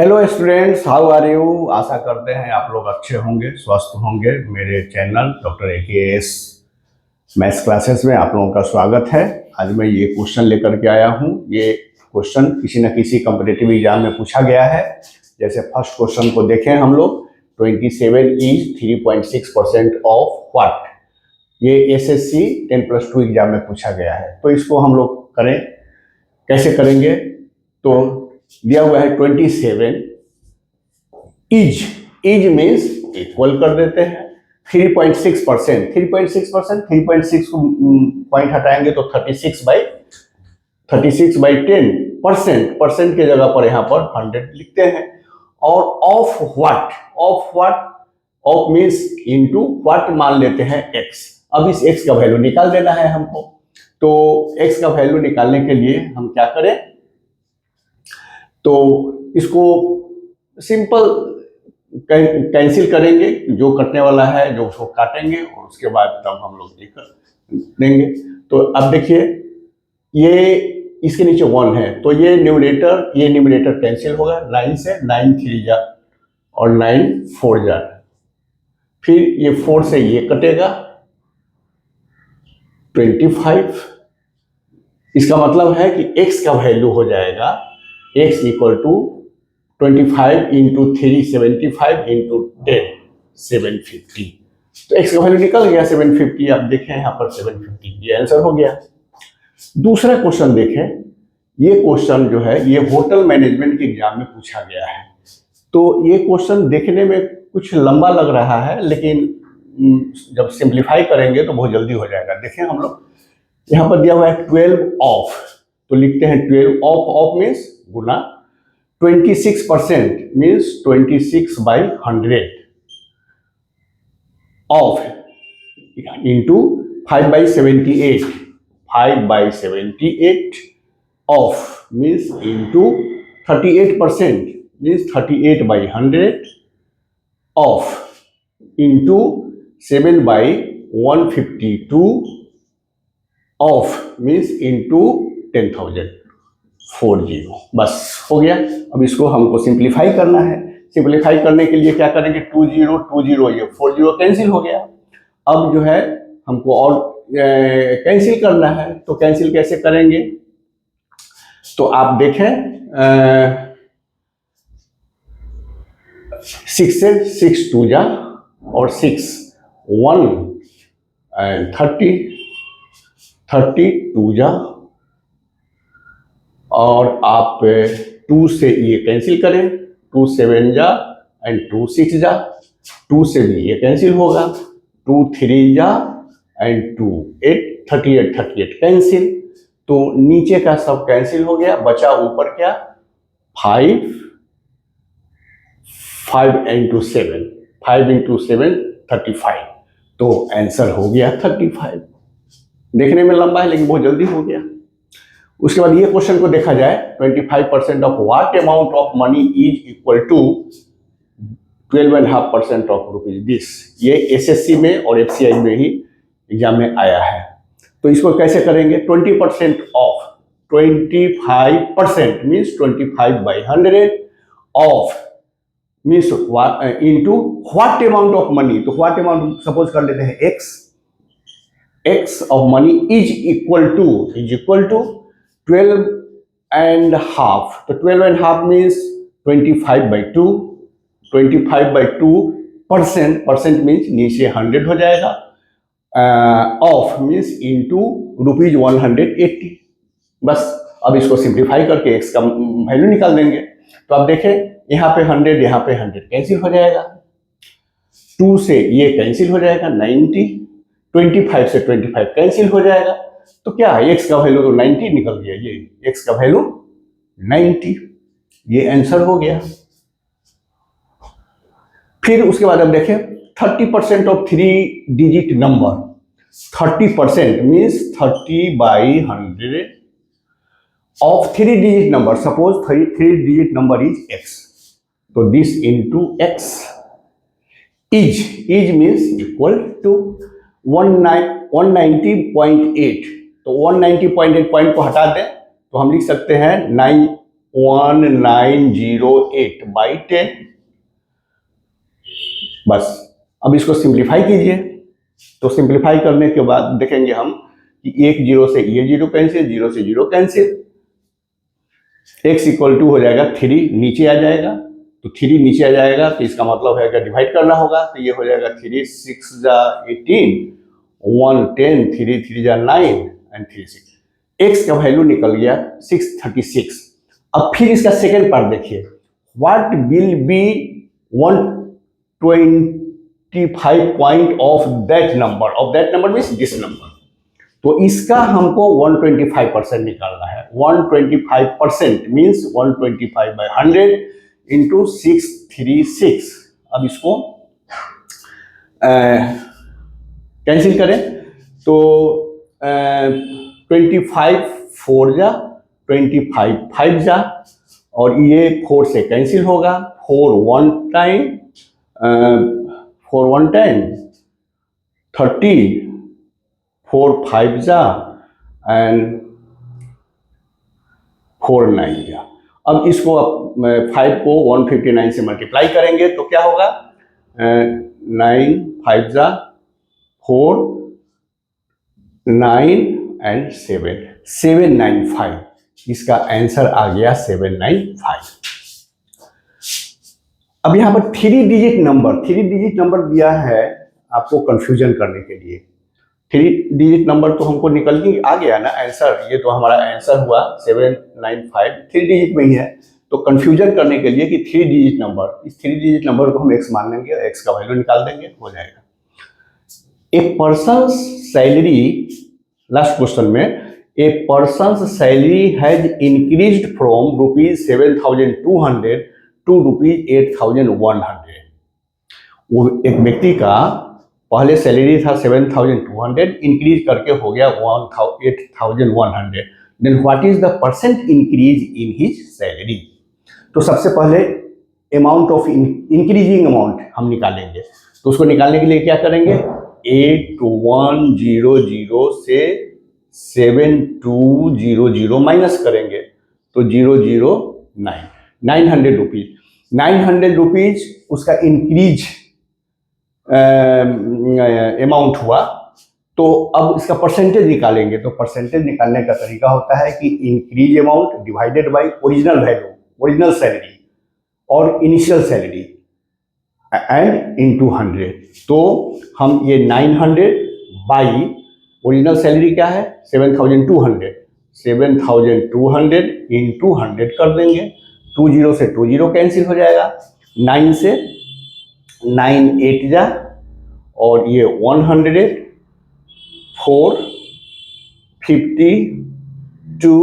Hello students, how are you. आशा करते हैं आप लोग अच्छे होंगे, स्वस्थ होंगे। मेरे channel doctor AKS maths classes में आप लोगों का स्वागत है। आज मैं ये क्वेश्चन लेकर के आया हूँ। ये क्वेश्चन किसी न किसी कॉम्पिटिटिव एग्जाम में पूछा गया है। जैसे फर्स्ट क्वेश्चन को देखें हम लोग, 27 इज 3.6% ऑफ व्हाट। ये SSC 10+2 एग्जाम में पूछा गया है। तो इसको हम लोग करें, कैसे करेंगे। तो दिया हुआ है 27 इज मीन्स इक्वल कर देते हैं 3.6%। 3.6 को पॉइंट हटाएंगे तो 36/10% के जगह पर यहाँ पर 100 लिखते हैं। और of what, of means into what मान लेते हैं x। अब इस x का वैल्यू निकाल देना है हमको। तो x का वैल्यू निकालने के लिए हम क्या करें, तो इसको सिंपल कैंसिल करेंगे। जो कटने वाला है जो उसको काटेंगे और उसके बाद तब हम लोग ये कर देंगे। तो अब देखिए, ये इसके नीचे 1 है तो ये न्यूमरेटर कैंसिल होगा। 9 से 9 3 जा और 9 4 जा। फिर ये 4 से ये कटेगा 25। इसका मतलब है कि x का वैल्यू हो जाएगा x equal to 25 into 3 75 into 10 750। तो x का वैल्यू निकल गया 750। आप देखें यहाँ पर 750, ये आंसर हो गया। दूसरा क्वेश्चन देखें। ये क्वेश्चन जो है ये होटल मैनेजमेंट के एग्जाम में पूछा गया है। तो ये क्वेश्चन देखने में कुछ लंबा लग रहा है, लेकिन जब सिंप्लीफाई करेंगे तो बहुत जल्दी हो जाएगा। देखें हम लोग, यहाँ पर दिया हुआ है 12 ऑफ, तो लिखते हैं 12 of means Guna 26% means 26/100 of into 5/78 of means into 38% means 38/100 of into 7/152 of means into 10,040। बस हो गया। अब इसको हमको सिंप्लीफाई करना है। सिंप्लीफाई करने के लिए क्या करेंगे, 20 ये 40 कैंसिल हो गया। अब जो है हमको और कैंसिल करना है। तो कैंसिल कैसे करेंगे, तो आप देखें 6 से 6 2 जा और 6 1 एंड 32 जा, और आप 2 से ये कैंसिल करें, 2 7 जा एंड 2 6 जा, 2 से भी ये कैंसिल होगा, 2 3 जा एंड 2 8 38 कैंसिल। तो नीचे का सब कैंसिल हो गया, बचा ऊपर क्या 5 इंटू 7 35। तो आंसर हो गया 35। देखने में लंबा है लेकिन बहुत जल्दी हो गया। उसके बाद ये क्वेश्चन को देखा जाए, 25% of what amount of money is equal to 12.5% of rupees this. ये SSC में और FCI में ही एग्जाम में आया है। तो इसको कैसे करेंगे, 20% of 25% means 25/100 of means into what amount of money. तो व्हाट अमाउंट सपोज कर लेते हैं x of money is equal to 12.5। तो 12.5 मीन्स 25/2। 25/2% मीन्स नीचे 100 हो जाएगा। Of means into ₹180। बस अब इसको सिंप्लीफाई करके x का वैल्यू निकाल देंगे। तो आप देखें यहाँ पे 100 यहाँ पे 100 कैंसिल हो जाएगा, 2 से ये कैंसिल हो जाएगा 90, 25 से 25 कैंसिल हो जाएगा। तो क्या है, x का वैल्यू तो 90 निकल गया। ये x का वैल्यू 90, ये आंसर हो गया। फिर उसके बाद अब देखें 30% of 3 digit number. 30% means 30/100 of 3 digit number. Suppose 3 digit number is x, तो this into x is means equal to 190.8। तो 190.8 पॉइंट को हटा दें तो हम लिख सकते हैं 9 1908 बाई 10। बस अब इसको सिंप्लीफाई कीजिए। तो सिंप्लीफाई करने के बाद देखेंगे हम कि एक जीरो से ये जीरो कैंसिल, जीरो से zero cancel, x equal to हो जाएगा 3, नीचे आ जाएगा। तो 3 नीचे आ जाएगा तो इसका मतलब है कि डिवाइड करना होगा। तो ये हो जाएगा 3 6 जा 18, 1 10, 3 3 जा 9 एंड 3 6। x का वैल्यू निकल गया 636। अब फिर इसका सेकेंड पार्ट देखिए, what will be 125 point of that number means this number. तो इसका हमको 125% निकालना है। 125% मीन्स 125 बाई 100 इंटू 636। अब इसको कैंसिल करें तो 25 4 जा 25 5 जा, और ये 4 से कैंसिल होगा। 4 1 टाइम 30, 4 5 जा एंड 4 9 जा। अब इसको 5 को 159 से मल्टीप्लाई करेंगे तो क्या होगा, 9 5 जा 4, 9 एंड 7, 795। इसका आंसर आ गया 795। अब यहाँ पर 3 डिजिट नंबर दिया है आपको कंफ्यूजन करने के लिए। 3 डिजिट नंबर तो हमको निकल के आ गया ना आंसर, ये तो हमारा आंसर हुआ 795, 3 डिजिट में ही है। तो कंफ्यूजन करने के लिए कि 3 डिजिट नंबर, इस 3 डिजिट नंबर को हम x मान लेंगे, x का वैल्यू निकाल देंगे, हो जाएगा। A person salary, last question में, a person salary has increased from ₹7,200 to ₹8,100। वो एक व्यक्ति का पहले सैलरी था 7,200, इंक्रीज करके हो गया 8,100। Then what is the percent increase in his salary. तो सबसे पहले अमाउंट ऑफ इंक्रीजिंग अमाउंट हम निकालेंगे। तो उसको निकालने के लिए क्या करेंगे, 8100 से 7200 माइनस करेंगे तो 009, 900 रुपीज। 900 रुपीज उसका इंक्रीज अमाउंट हुआ। तो अब इसका परसेंटेज निकालेंगे। तो परसेंटेज निकालने का तरीका होता है कि increase amount divided by original value, original salary और इनिशियल सैलरी एंड इनटू 100। तो हम ये 900 बाई ओरिजिनल सैलरी क्या है 7,200, 7,200 इंटू 100 कर देंगे। 20 से 20 कैंसिल हो जाएगा, 9 से 9 8 जा, और ये 100, 4 50 2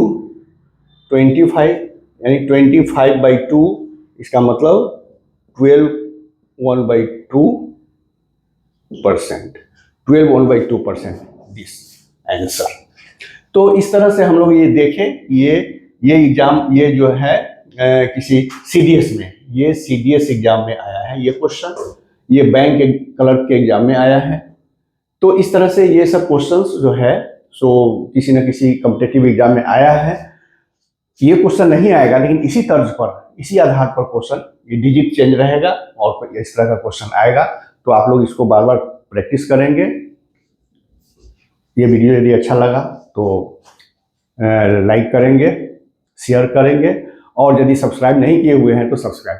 25, यानी 25 बाई 2, इसका मतलब 12 1/2%, 12 1/2% दिस आंसर। तो इस तरह से हम लोग ये देखें, ये एग्जाम, ये जो है किसी सीडीएस में, ये सीडीएस एग्जाम में आया है ये क्वेश्चन, ये बैंक क्लर्क के एग्जाम में आया है। तो इस तरह से ये सब क्वेश्चंस जो है सो किसी न किसी कॉम्पिटिटिव एग्जाम में आया है। ये क्वेश्चन नहीं आएगा लेकिन इसी तर्ज पर, इसी आधार पर क्वेश्चन, ये डिजिट चेंज रहेगा और इस तरह का क्वेश्चन आएगा। तो आप लोग इसको बार बार प्रैक्टिस करेंगे। ये वीडियो यदि अच्छा लगा तो लाइक करेंगे, शेयर करेंगे, और यदि सब्सक्राइब नहीं किए हुए हैं तो सब्सक्राइब